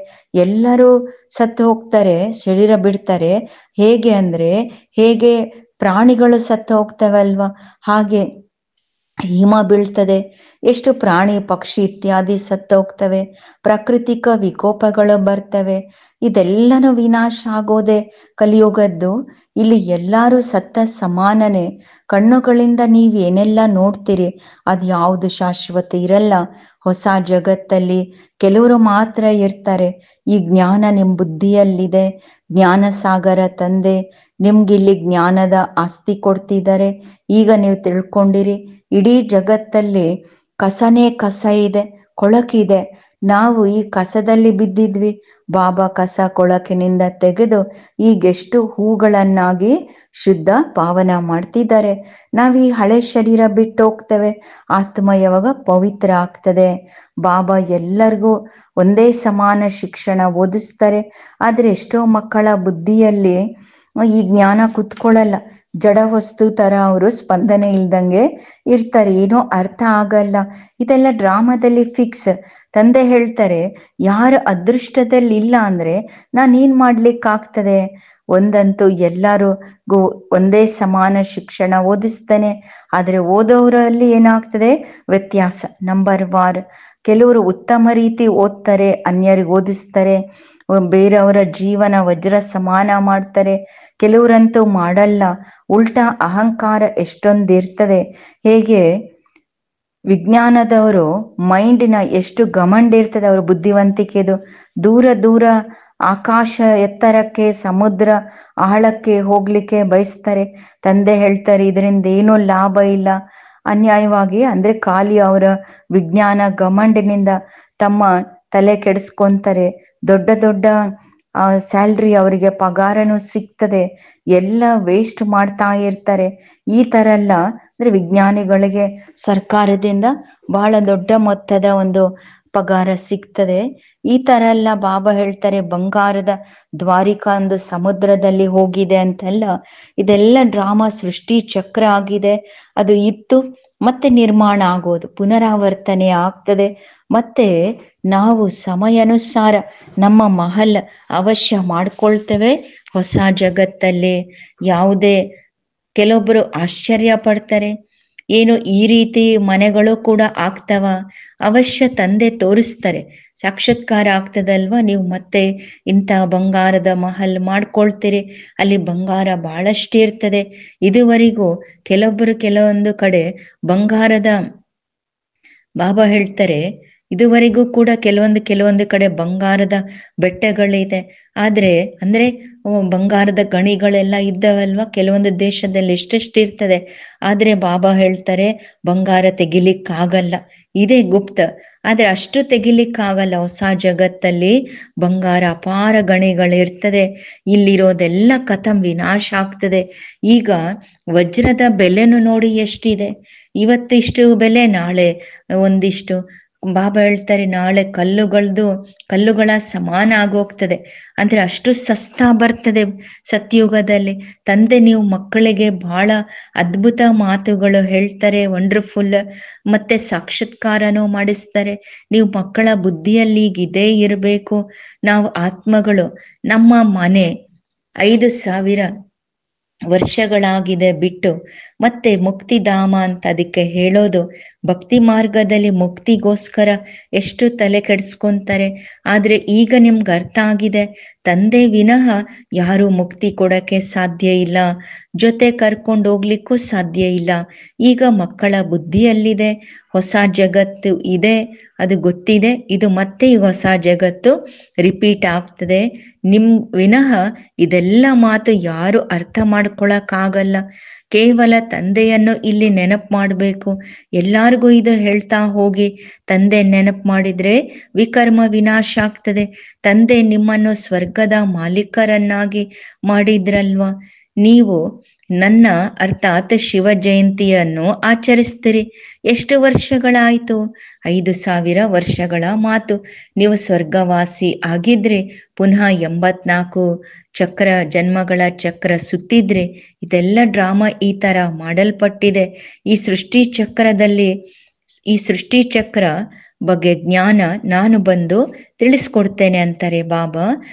ಎಲ್ಲರೂ ಸತ್ತು ಹೋಗ್ತಾರೆ, ಶರೀರ ಬಿಡ್ತಾರೆ. ಹೇಗೆ ಅಂದ್ರೆ ಹೇಗೆ ಪ್ರಾಣಿಗಳು ಸತ್ತು ಹೋಗ್ತವಲ್ವಾ, ಹಾಗೆ ಹಿಮ ಬೀಳ್ತದೆ, ಎಷ್ಟು ಪ್ರಾಣಿ ಪಕ್ಷಿ ಇತ್ಯಾದಿ ಸತ್ತು ಹೋಗ್ತವೆ, ಪ್ರಾಕೃತಿಕ ವಿಕೋಪಗಳು ಬರ್ತವೆ. ಇದೆಲ್ಲನೂ ವಿನಾಶ ಆಗೋದೆ ಕಲಿಯುಗದ್ದು. ಇಲ್ಲಿ ಎಲ್ಲರೂ ಸತ್ತ ಸಮಾನನೇ. ಕಣ್ಣುಗಳಿಂದ ನೀವು ಏನೆಲ್ಲ ನೋಡ್ತೀರಿ ಅದು ಯಾವುದು ಶಾಶ್ವತ ಇರಲ್ಲ. ಹೊಸ ಜಗತ್ತಲ್ಲಿ ಕೆಲವರು ಮಾತ್ರ ಇರ್ತಾರೆ. ಈ ಜ್ಞಾನ ನಿಮ್ ಬುದ್ಧಿಯಲ್ಲಿದೆ. ಜ್ಞಾನ ಸಾಗರ ತಂದೆ ನಿಮ್ಗಿಲ್ಲಿ ಜ್ಞಾನದ ಆಸ್ತಿ ಕೊಡ್ತಿದ್ದಾರೆ. ಈಗ ನೀವು ತಿಳ್ಕೊಂಡಿರಿ, ಇಡೀ ಜಗತ್ತಲ್ಲಿ ಕಸನೇ ಕಸ ಇದೆ, ಕೊಳಕಿದೆ. ನಾವು ಈ ಕಸದಲ್ಲಿ ಬಿದ್ದಿದ್ವಿ. ಬಾಬಾ ಕಸ ಕೊಳಕಿನಿಂದ ತೆಗೆದು ಈಗೆಷ್ಟು ಹೂಗಳನ್ನಾಗಿ ಶುದ್ಧ ಪಾವನ ಮಾಡ್ತಿದ್ದಾರೆ. ನಾವು ಈ ಹಳೆ ಶರೀರ ಬಿಟ್ಟು ಹೋಗ್ತೇವೆ, ಆತ್ಮ ಯಾವಾಗ ಪವಿತ್ರ ಆಗ್ತದೆ. ಬಾಬಾ ಎಲ್ಲರಿಗೂ ಒಂದೇ ಸಮಾನ ಶಿಕ್ಷಣ ಓದಿಸ್ತಾರೆ. ಆದ್ರೆ ಎಷ್ಟೋ ಮಕ್ಕಳ ಬುದ್ಧಿಯಲ್ಲಿ ಈ ಜ್ಞಾನ ಕುತ್ಕೊಳ್ಳಲ್ಲ. ಜಡ ವಸ್ತು ತರ ಅವರು ಸ್ಪಂದನೆ ಇಲ್ದಂಗೆ ಇರ್ತಾರೆ, ಏನೋ ಅರ್ಥ ಆಗಲ್ಲ. ಇದೆಲ್ಲ ಡ್ರಾಮಾದಲ್ಲಿ ಫಿಕ್ಸ್. ತಂದೆ ಹೇಳ್ತಾರೆ, ಯಾರ ಅದೃಷ್ಟದಲ್ಲಿ ಇಲ್ಲ ಅಂದ್ರೆ ನಾನೇನ್ ಮಾಡ್ಲಿಕ್ಕಾಗ್ತದೆ. ಒಂದಂತೂ ಎಲ್ಲರಿಗೂ ಒಂದೇ ಸಮಾನ ಶಿಕ್ಷಣ ಓದಿಸ್ತಾನೆ. ಆದ್ರೆ ಓದೋರಲ್ಲಿ ಏನಾಗ್ತದೆ ವ್ಯತ್ಯಾಸ. ನಂಬರ್ ವಾರ್ ಕೆಲವರು ಉತ್ತಮ ರೀತಿ ಓದ್ತಾರೆ, ಅನ್ಯರಿಗೆ ಓದಿಸ್ತಾರೆ. ಬೇರೆಯವರ ಜೀವನ ವಜ್ರ ಸಮಾನ ಮಾಡ್ತಾರೆ. ಕೆಲವರಂತೂ ಮಾಡಲ್ಲ. ಉಲ್ಟಾ ಅಹಂಕಾರ ಎಷ್ಟೊಂದಿರ್ತದೆ. ಹೇಗೆ ವಿಜ್ಞಾನದವರು ಮೈಂಡಿನ ಎಷ್ಟು ಗಮಂಡ ಇರ್ತದೆ, ಅವ್ರ ಬುದ್ಧಿವಂತಿಕೆದು. ದೂರ ದೂರ ಆಕಾಶ ಎತ್ತರಕ್ಕೆ, ಸಮುದ್ರ ಆಳಕ್ಕೆ ಹೋಗ್ಲಿಕ್ಕೆ ಬಯಸ್ತಾರೆ. ತಂದೆ ಹೇಳ್ತಾರೆ ಇದರಿಂದ ಏನೂ ಲಾಭ ಇಲ್ಲ. ಅನ್ಯಾಯವಾಗಿ ಅಂದ್ರೆ ಖಾಲಿ ಅವರ ವಿಜ್ಞಾನ ಗಮಂಡಿನಿಂದ ತಮ್ಮ ತಲೆ ಕೆಡಿಸ್ಕೊಂತಾರೆ. ದೊಡ್ಡ ದೊಡ್ಡ ಸ್ಯಾಲ್ರಿ, ಅವರಿಗೆ ಪಗಾರನೂ ಸಿಗ್ತದೆ, ಎಲ್ಲ ವೇಸ್ಟ್ ಮಾಡ್ತಾ ಇರ್ತಾರೆ. ಈ ತರ ಎಲ್ಲ ಅಂದ್ರೆ ವಿಜ್ಞಾನಿಗಳಿಗೆ ಸರ್ಕಾರದಿಂದ ಬಹಳ ದೊಡ್ಡ ಮೊತ್ತದ ಒಂದು ಪಗಾರ ಸಿಗ್ತದೆ. ಈ ತರ ಎಲ್ಲ ಬಾಬಾ ಹೇಳ್ತಾರೆ ಬಂಗಾರದ ದ್ವಾರಿಕಾ ಒಂದು ಸಮುದ್ರದಲ್ಲಿ ಹೋಗಿದೆ ಅಂತೆಲ್ಲ. ಇದೆಲ್ಲ ಡ್ರಾಮಾ, ಸೃಷ್ಟಿ ಚಕ್ರ ಆಗಿದೆ. ಅದು ಇತ್ತು ಮತ್ತೆ ನಿರ್ಮಾಣ ಆಗೋದು, ಪುನರಾವರ್ತನೆ ಆಗ್ತದೆ. ಮತ್ತೆ ನಾವು ಸಮಯಾನುಸಾರ ನಮ್ಮ ಮಹಲ್ ಅವಶ್ಯ ಮಾಡ್ಕೊಳ್ತೇವೆ ಹೊಸ ಜಗತ್ತಲ್ಲಿ. ಯಾವುದೇ ಕೆಲವೊಬ್ರು ಆಶ್ಚರ್ಯ ಪಡ್ತಾರೆ, ಏನು ಈ ರೀತಿ ಮನೆಗಳು ಕೂಡ ಆಗ್ತವ? ಅವಶ್ಯ ತಂದೆ ತೋರಿಸ್ತಾರೆ, ಸಾಕ್ಷಾತ್ಕಾರ ಆಗ್ತದಲ್ವಾ. ನೀವು ಮತ್ತೆ ಇಂಥ ಬಂಗಾರದ ಮಹಲ್ ಮಾಡ್ಕೊಳ್ತೀರಿ, ಅಲ್ಲಿ ಬಂಗಾರ ಬಹಳಷ್ಟು ಇರ್ತದೆ. ಇದುವರೆಗೂ ಕೆಲವೊಂದು ಕಡೆ ಬಂಗಾರದ, ಬಾಬಾ ಹೇಳ್ತಾರೆ ಇದುವರೆಗೂ ಕೂಡ ಕೆಲವೊಂದು ಕಡೆ ಬಂಗಾರದ ಬೆಟ್ಟಗಳಿದೆ. ಆದ್ರೆ ಅಂದ್ರೆ ಬಂಗಾರದ ಗಣಿಗಳೆಲ್ಲ ಇದ್ದಾವಲ್ವಾ, ಕೆಲವೊಂದು ದೇಶದಲ್ಲಿ ಎಷ್ಟೆಷ್ಟು ಇರ್ತದೆ. ಆದ್ರೆ ಬಾಬಾ ಹೇಳ್ತಾರೆ ಬಂಗಾರ ತೆಗಿಲಿಕ್ಕಾಗಲ್ಲ, ಇದೇ ಗುಪ್ತ. ಆದ್ರೆ ಅಷ್ಟು ತೆಗಿಲಿಕ್ಕಾಗಲ್ಲ. ಹೊಸ ಜಗತ್ತಲ್ಲಿ ಬಂಗಾರ ಅಪಾರ ಗಣಿಗಳಿರ್ತದೆ. ಇಲ್ಲಿರೋದೆಲ್ಲ ಕಥಂ ವಿನಾಶ ಆಗ್ತದೆ. ಈಗ ವಜ್ರದ ಬೆಲೆನು ನೋಡಿ ಎಷ್ಟಿದೆ. ಇವತ್ತು ಇಷ್ಟು ಬೆಲೆ, ನಾಳೆ ಒಂದಿಷ್ಟು. ಬಾಬಾ ಹೇಳ್ತಾರೆ ನಾಳೆ ಕಲ್ಲುಗಳ ಸಮಾನ ಆಗೋಗ್ತದೆ. ಅಂದ್ರೆ ಅಷ್ಟು ಸಸ್ತಾ ಬರ್ತದೆ ಸತ್ಯುಗದಲ್ಲಿ. ತಂದೆ ನೀವು ಮಕ್ಕಳಿಗೆ ಬಹಳ ಅದ್ಭುತ ಮಾತುಗಳು ಹೇಳ್ತಾರೆ, ವಂಡರ್ಫುಲ್. ಮತ್ತೆ ಸಾಕ್ಷಾತ್ಕಾರನೂ ಮಾಡಿಸ್ತಾರೆ. ನೀವು ಮಕ್ಕಳ ಬುದ್ಧಿಯಲ್ಲಿ ಈಗ ಇದೇ ಇರಬೇಕು. ನಾವು ಆತ್ಮಗಳು, ನಮ್ಮ ಮನೆ 5,000 ವರ್ಷಗಳಾಗಿದೆ ಬಿಟ್ಟು ಮತ್ತೆ ಮುಕ್ತಿಧಾಮ ಅಂತ ಅದಕ್ಕೆ ಹೇಳೋದು. ಭಕ್ತಿ ಮಾರ್ಗದಲ್ಲಿ ಮುಕ್ತಿಗೋಸ್ಕರ ಎಷ್ಟು ತಲೆ ಕೆಡಿಸ್ಕೊಂತಾರೆ. ಆದ್ರೆ ಈಗ ನಿಮ್ಗೆ ಅರ್ಥ ಆಗಿದೆ, ತಂದೆ ವಿನಃ ಯಾರು ಮುಕ್ತಿ ಕೊಡಕ್ಕೆ ಸಾಧ್ಯ ಇಲ್ಲ, ಜೊತೆ ಕರ್ಕೊಂಡು ಹೋಗ್ಲಿಕ್ಕೂ ಸಾಧ್ಯ ಇಲ್ಲ. ಈಗ ಮಕ್ಕಳ ಬುದ್ಧಿಯಲ್ಲಿದೆ, ಹೊಸ ಜಗತ್ತು ಇದೆ, ಅದು ಗೊತ್ತಿದೆ. ಇದು ಮತ್ತೆ ಈ ಹೊಸ ಜಗತ್ತು ರಿಪೀಟ್ ಆಗ್ತದೆ. ನಿಮ್ ವಿನಃ ಇದೆಲ್ಲ ಮಾತು ಯಾರು ಅರ್ಥ ಮಾಡ್ಕೊಳಕ್ಕಾಗಲ್ಲ. ಕೇವಲ ತಂದೆಯನ್ನು ಇಲ್ಲಿ ನೆನಪು ಮಾಡಬೇಕು. ಎಲ್ಲಾರ್ಗೂ ಇದು ಹೇಳ್ತಾ ಹೋಗಿ. ತಂದೆ ನೆನಪು ಮಾಡಿದ್ರೆ ವಿಕರ್ಮ ವಿನಾಶ ಆಗ್ತದೆ. ತಂದೆ ನಿಮ್ಮನ್ನು ಸ್ವರ್ಗದ ಮಾಲೀಕರನ್ನಾಗಿ ಮಾಡಿದ್ರಲ್ವಾ. ನೀವು ನನ್ನ ಅರ್ಥಾತ್ ಶಿವ ಜಯಂತಿಯನ್ನು ಆಚರಿಸ್ತೀರಿ. ಎಷ್ಟು ವರ್ಷಗಳಾಯ್ತು? 5000 ವರ್ಷಗಳ ಮಾತು. ನೀವು ಸ್ವರ್ಗವಾಸಿ ಆಗಿದ್ರೆ ಪುನಃ 84 ಚಕ್ರ ಜನ್ಮಗಳ ಚಕ್ರ ಸುತ್ತಿದ್ರೆ, ಇದೆಲ್ಲ ಡ್ರಾಮಾ ಈ ತರ ಮಾಡಲ್ಪಟ್ಟಿದೆ. ಈ ಸೃಷ್ಟಿ ಚಕ್ರ ಬಗ್ಗೆ ಜ್ಞಾನ ನಾನು ಬಂದು ತಿಳಿಸ್ಕೊಡ್ತೇನೆ ಅಂತಾರೆ ಬಾಬಾ.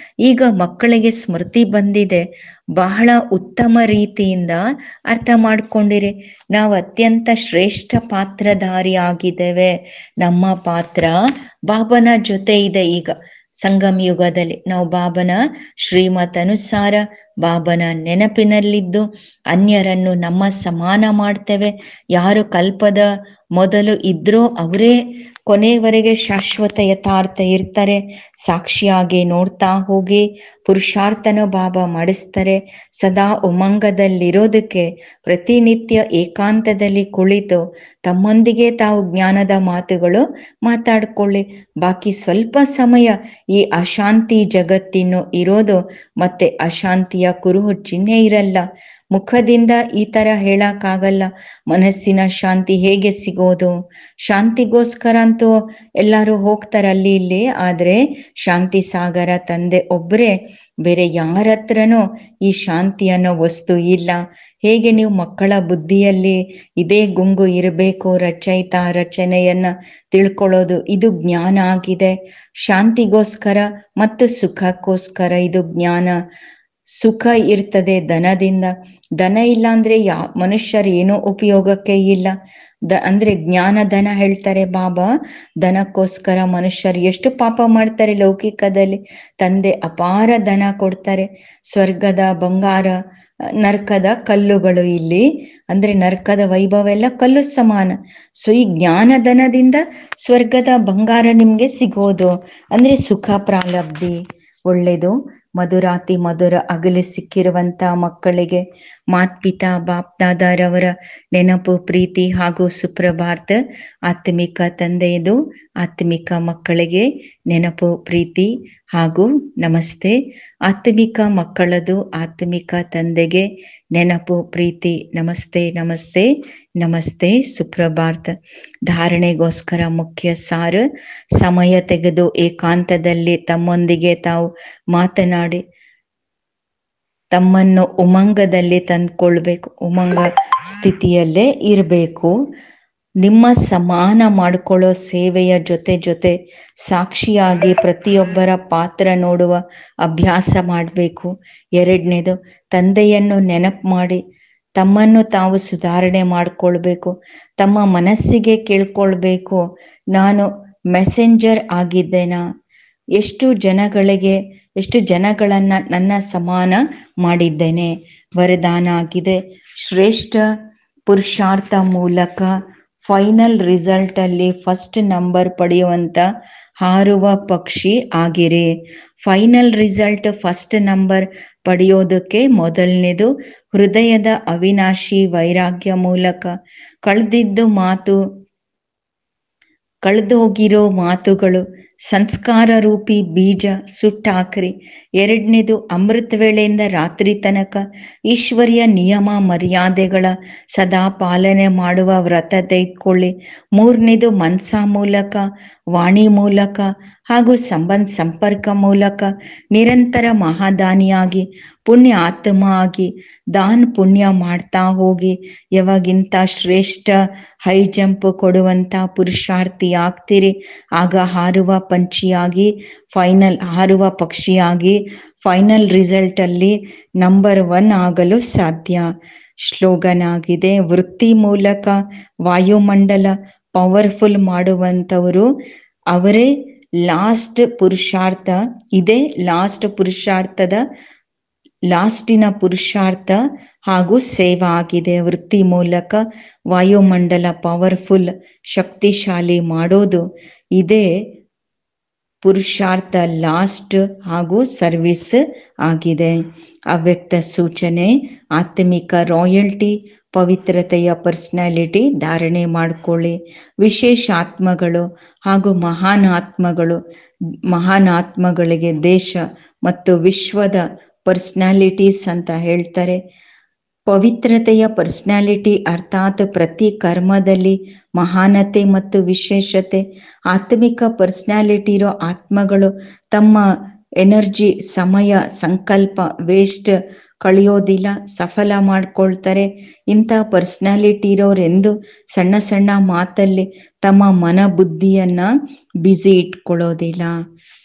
ಈಗ ಮಕ್ಕಳಿಗೆ ಸ್ಮೃತಿ ಬಂದಿದೆ, ಬಹಳ ಉತ್ತಮ ರೀತಿಯಿಂದ ಅರ್ಥ ಮಾಡ್ಕೊಂಡಿರಿ. ನಾವು ಅತ್ಯಂತ ಶ್ರೇಷ್ಠ ಪಾತ್ರಧಾರಿ ಆಗಿದ್ದೇವೆ. ನಮ್ಮ ಪಾತ್ರ ಬಾಬನ ಜೊತೆ ಇದೆ. ಈಗ ಸಂಗಮ ಯುಗದಲ್ಲಿ ನಾವು ಬಾಬನ ಶ್ರೀಮತ್ ಅನುಸಾರ ಬಾಬನ ನೆನಪಿನಲ್ಲಿದ್ದು ಅನ್ಯರನ್ನು ನಮ್ಮ ಸಮಾನ ಮಾಡ್ತೇವೆ. ಯಾರು ಕಲ್ಪದ ಮೊದಲು ಇದ್ರೋ ಅವರೇ ಕೊನೆಯವರೆಗೆ ಶಾಶ್ವತ ಯಥಾರ್ಥ ಇರ್ತಾರೆ. ಸಾಕ್ಷಿಯಾಗಿ ನೋಡ್ತಾ ಹೋಗಿ ಪುರುಷಾರ್ಥನ ಬಾಬಾ ಮಾಡಿಸ್ತಾರೆ. ಸದಾ ಉಮಂಗದಲ್ಲಿರೋದಕ್ಕೆ ಪ್ರತಿನಿತ್ಯ ಏಕಾಂತದಲ್ಲಿ ಕುಳಿತು ತಮ್ಮೊಂದಿಗೆ ತಾವು ಜ್ಞಾನದ ಮಾತುಗಳು ಮಾತಾಡ್ಕೊಳ್ಳಿ. ಬಾಕಿ ಸ್ವಲ್ಪ ಸಮಯ ಈ ಅಶಾಂತಿ ಜಗತ್ತಿನ ಇರೋದು, ಮತ್ತೆ ಅಶಾಂತಿಯ ಕುರುಹು ಚಿಹ್ನೆ ಇರಲ್ಲ. ಮುಖದಿಂದ ಈ ತರ ಹೇಳಕ್ಕಾಗಲ್ಲ. ಮನಸ್ಸಿನ ಶಾಂತಿ ಹೇಗೆ ಸಿಗೋದು? ಶಾಂತಿಗೋಸ್ಕರ ಅಂತೂ ಎಲ್ಲರೂ ಹೋಗ್ತಾರೆ ಅಲ್ಲಿ ಇಲ್ಲಿ. ಆದ್ರೆ ಶಾಂತಿ ಸಾಗರ ತಂದೆ ಒಬ್ಬರೇ, ಬೇರೆ ಯಾರ ಹತ್ರನೂ ಈ ಶಾಂತಿ ಅನ್ನೋ ವಸ್ತು ಇಲ್ಲ. ಹೇಗೆ ನೀವು ಮಕ್ಕಳ ಬುದ್ಧಿಯಲ್ಲಿ ಇದೇ ಗುಂಗು ಇರಬೇಕು, ರಚಯಿತ ರಚನೆಯನ್ನ ತಿಳ್ಕೊಳ್ಳೋದು, ಇದು ಜ್ಞಾನ ಆಗಿದೆ. ಶಾಂತಿಗೋಸ್ಕರ ಮತ್ತು ಸುಖಕ್ಕೋಸ್ಕರ ಇದು ಜ್ಞಾನ. ಸುಖ ಇರ್ತದೆ ಧನದಿಂದ. ಧನ ಇಲ್ಲ ಅಂದ್ರೆ ಮನುಷ್ಯರು ಏನೋ ಉಪಯೋಗಕ್ಕೆ ಇಲ್ಲ. ಅಂದ್ರೆ ಜ್ಞಾನ ಧನ ಹೇಳ್ತಾರೆ ಬಾಬಾ. ಧನಕ್ಕೋಸ್ಕರ ಮನುಷ್ಯರು ಎಷ್ಟು ಪಾಪ ಮಾಡ್ತಾರೆ ಲೌಕಿಕದಲ್ಲಿ. ತಂದೆ ಅಪಾರ ಧನ ಕೊಡ್ತಾರೆ. ಸ್ವರ್ಗದ ಬಂಗಾರ, ನರ್ಕದ ಕಲ್ಲುಗಳು ಇಲ್ಲಿ. ಅಂದ್ರೆ ನರ್ಕದ ವೈಭವ ಎಲ್ಲ ಕಲ್ಲು ಸಮಾನ. ಸೊ ಈ ಜ್ಞಾನಧನದಿಂದ ಸ್ವರ್ಗದ ಬಂಗಾರ ನಿಮ್ಗೆ ಸಿಗೋದು. ಅಂದ್ರೆ ಸುಖ ಪ್ರಾಲಬ್ಧಿ ಒಳ್ಳೇದು. ಮಧುರಾತಿ ಮಧುರ ಅಗಲಿ ಸಿಕ್ಕಿರುವಂತ ಮಕ್ಕಳಿಗೆ ಮಾತ್ಪಿತಾ ಬಾಪ್ದಾದರವರ ನೆನಪು, ಪ್ರೀತಿ ಹಾಗೂ ಸುಪ್ರಭಾತ. ಆತ್ಮಿಕ ತಂದೆಯದು ಆತ್ಮಿಕ ಮಕ್ಕಳಿಗೆ ನೆನಪು, ಪ್ರೀತಿ ಹಾಗೂ ನಮಸ್ತೆ. ಆತ್ಮಿಕ ಮಕ್ಕಳದು ಆತ್ಮಿಕ ತಂದೆಗೆ ನೆನಪು, ಪ್ರೀತಿ, ನಮಸ್ತೆ ನಮಸ್ತೆ ನಮಸ್ತೆ, ಸುಪ್ರಭಾತ. ಧಾರಣೆಗೋಸ್ಕರ ಮುಖ್ಯ ಸಾರ. ಸಮಯ ತೆಗೆದು ಏಕಾಂತದಲ್ಲಿ ತಮ್ಮೊಂದಿಗೆ ತಾವು ಮಾತನಾಡಿ ತಮ್ಮನ್ನು ಉಮಂಗದಲ್ಲಿ ತಂದ್ಕೊಳ್ಬೇಕು. ಉಮಂಗ ಸ್ಥಿತಿಯಲ್ಲೇ ಇರಬೇಕು. ನಿಮ್ಮ ಸಮಾನ ಮಾಡ್ಕೊಳ್ಳೋ ಸೇವೆಯ ಜೊತೆ ಸಾಕ್ಷಿಯಾಗಿ ಪ್ರತಿಯೊಬ್ಬರ ಪಾತ್ರ ನೋಡುವ ಅಭ್ಯಾಸ ಮಾಡಬೇಕು. ಎರಡನೇದು, ತಂದೆಯನ್ನು ನೆನಪು ಮಾಡಿ ತಮ್ಮನ್ನು ತಾವು ಸುಧಾರಣೆ ಮಾಡ್ಕೊಳ್ಬೇಕು. ತಮ್ಮ ಮನಸ್ಸಿಗೆ ಕೇಳ್ಕೊಳ್ಬೇಕು, ನಾನು ಮೆಸೆಂಜರ್ ಆಗಿದ್ದೇನಾ? ಎಷ್ಟು ಜನಗಳನ್ನ ನನ್ನ ಸಮಾನ ಮಾಡಿದ್ದೇನೆ? ವರದಾನ ಆಗಿದೆ. ಶ್ರೇಷ್ಠ ಪುರುಷಾರ್ಥ ಮೂಲಕ ಫೈನಲ್ ರಿಸಲ್ಟ್ ಅಲ್ಲಿ ಫಸ್ಟ್ ನಂಬರ್ ಪಡೆಯುವಂತ ಹಾರುವ ಪಕ್ಷಿ ಆಗಿರಿ. ಫೈನಲ್ ರಿಸಲ್ಟ್ ಫಸ್ಟ್ ನಂಬರ್ ಪಡೆಯೋದಕ್ಕೆ ಮೊದಲನೇದು ಹೃದಯದ ಅವಿನಾಶಿ ವೈರಾಗ್ಯ ಮೂಲಕ ಕಳೆದೋಗಿರೋ ಮಾತುಗಳು ಸಂಸ್ಕಾರ ರೂಪಿ ಬೀಜ ಸುಟ್ಟಾಕ್ರಿ. ಎರಡನೇದು ಅಮೃತ ವೇಳೆಯಿಂದ ರಾತ್ರಿ ತನಕ ಈಶ್ವರ್ಯ ನಿಯಮ ಮರ್ಯಾದೆಗಳ ಸದಾ ಪಾಲನೆ ಮಾಡುವ ವ್ರತ ತೆಗೆದುಕೊಳ್ಳಿ. ಮೂರನೇದು ಮನಸ ಮೂಲಕ, ವಾಣಿ ಮೂಲಕ ಹಾಗೂ ಸಂಪರ್ಕ ಮೂಲಕ ನಿರಂತರ ಮಹಾದಾನಿಯಾಗಿ ಪುಣ್ಯ ಆತ್ಮ ಆಗಿ ದಾನ್ ಪುಣ್ಯ ಮಾಡ್ತಾ ಹೋಗಿ ಯಾವಾಗಿಂತ ಶ್ರೇಷ್ಠ ಹೈ ಜಂಪ್ ಕೊಡುವಂತ ಪುರುಷಾರ್ಥಿ ಆಗ್ತೀರಿ. ಆಗ ಹಾರುವ ಪಕ್ಷಿಯಾಗಿ ಫೈನಲ್ ರಿಸಲ್ಟ್ ಅಲ್ಲಿ ನಂಬರ್ 1 ಆಗಲು ಸಾಧ್ಯ. ಸ್ಲೋಗನ್ ಆಗಿದೆ, ವೃತ್ತಿ ಮೂಲಕ ವಾಯುಮಂಡಲ ಪವರ್ಫುಲ್ ಮಾಡುವಂತವರು ಅವರೇ ಲಾಸ್ಟ್ ಪುರುಷಾರ್ಥ. ಇದೇ ಲಾಸ್ಟಿನ ಪುರುಷಾರ್ಥ ಹಾಗೂ ಸೇವಾ ಆಗಿದೆ. ವೃತ್ತಿ ಮೂಲಕ ವಾಯುಮಂಡಲ ಪವರ್ಫುಲ್ ಶಕ್ತಿಶಾಲಿ ಮಾಡೋದು ಇದೇ ಪುರುಷಾರ್ಥ, ಲಾಸ್ಟ್ ಹಾಗೂ ಸರ್ವಿಸ್ ಆಗಿದೆ. ಅವ್ಯಕ್ತ ಸೂಚನೆ, ಆತ್ಮಿಕ ರಾಯಲ್ಟಿ, ಪವಿತ್ರತೆಯ ಪರ್ಸನಾಲಿಟಿ ಧಾರಣೆ ಮಾಡ್ಕೊಳ್ಳಿ. ವಿಶೇಷ ಆತ್ಮಗಳು ಹಾಗೂ ಮಹಾನ್ ಆತ್ಮಗಳಿಗೆ ದೇಶ ಮತ್ತು ವಿಶ್ವದ ಪರ್ಸನಾಲಿಟೀಸ್ ಅಂತ ಹೇಳ್ತಾರೆ. ಪವಿತ್ರತೆಯ ಪರ್ಸನಾಲಿಟಿ ಅರ್ಥಾತ್ ಪ್ರತಿ ಕರ್ಮದಲ್ಲಿ ಮಹಾನತೆ ಮತ್ತು ವಿಶೇಷತೆ. ಆತ್ಮಿಕ ಪರ್ಸನಾಲಿಟಿ ಇರೋ ಆತ್ಮಗಳು ತಮ್ಮ ಎನರ್ಜಿ, ಸಮಯ, ಸಂಕಲ್ಪ ವೇಸ್ಟ್ ಕಳೆಯೋದಿಲ್ಲ, ಸಫಲ ಮಾಡ್ಕೊಳ್ತಾರೆ. ಇಂಥ ಪರ್ಸನಾಲಿಟಿ ಇರೋರೆಂದು ಸಣ್ಣ ಸಣ್ಣ ಮಾತಲ್ಲಿ ತಮ್ಮ ಮನ ಬುದ್ಧಿಯನ್ನ ಬ್ಯುಸಿ ಇಟ್ಕೊಳ್ಳೋದಿಲ್ಲ.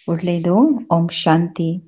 ಒಳ್ಳೇದು. ಓಂ ಶಾಂತಿ.